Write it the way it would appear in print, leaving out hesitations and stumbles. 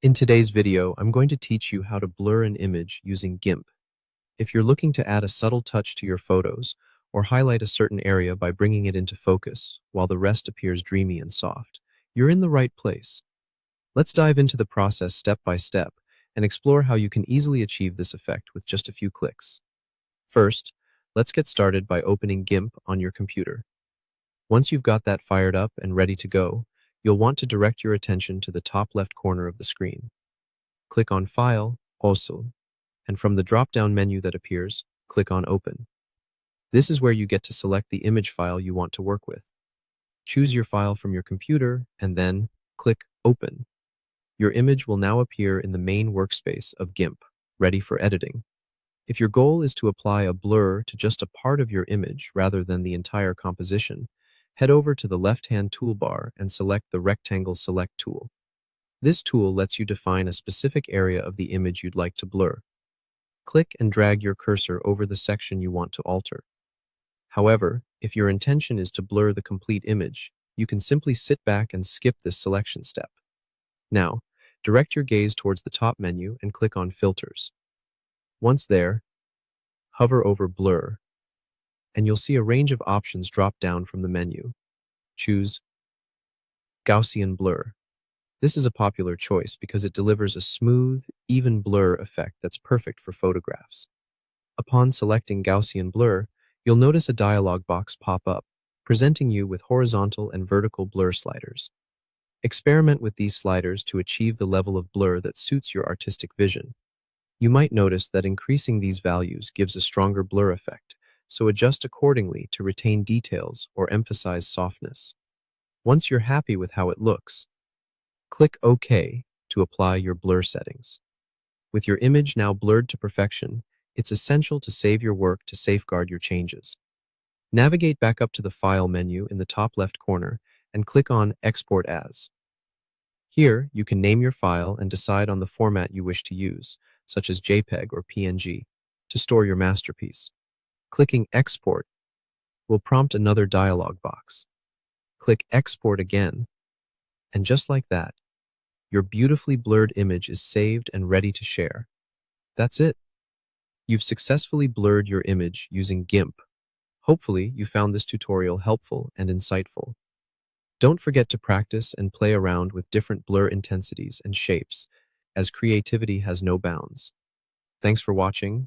In today's video, I'm going to teach you how to blur an image using GIMP. If you're looking to add a subtle touch to your photos, or highlight a certain area by bringing it into focus, while the rest appears dreamy and soft, you're in the right place. Let's dive into the process step by step and explore how you can easily achieve this effect with just a few clicks. First, let's get started by opening GIMP on your computer. Once you've got that fired up and ready to go, you'll want to direct your attention to the top left corner of the screen. Click on File, Also, and from the drop-down menu that appears, click on Open. This is where you get to select the image file you want to work with. Choose your file from your computer and then click Open. Your image will now appear in the main workspace of GIMP, ready for editing. If your goal is to apply a blur to just a part of your image rather than the entire composition, head over to the left-hand toolbar and select the Rectangle Select tool. This tool lets you define a specific area of the image you'd like to blur. Click and drag your cursor over the section you want to alter. However, if your intention is to blur the complete image, you can simply sit back and skip this selection step. Now, direct your gaze towards the top menu and click on Filters. Once there, hover over Blur, and you'll see a range of options drop down from the menu. Choose Gaussian Blur. This is a popular choice because it delivers a smooth, even blur effect that's perfect for photographs. Upon selecting Gaussian Blur, you'll notice a dialog box pop up, presenting you with horizontal and vertical blur sliders. Experiment with these sliders to achieve the level of blur that suits your artistic vision. You might notice that increasing these values gives a stronger blur effect, so adjust accordingly to retain details or emphasize softness. Once you're happy with how it looks, click OK to apply your blur settings. With your image now blurred to perfection, it's essential to save your work to safeguard your changes. Navigate back up to the File menu in the top left corner and click on Export As. Here, you can name your file and decide on the format you wish to use, such as JPEG or PNG, to store your masterpiece. Clicking Export will prompt another dialog box. Click Export again, and just like that, your beautifully blurred image is saved and ready to share. That's it. You've successfully blurred your image using GIMP. Hopefully, you found this tutorial helpful and insightful. Don't forget to practice and play around with different blur intensities and shapes, as creativity has no bounds. Thanks for watching.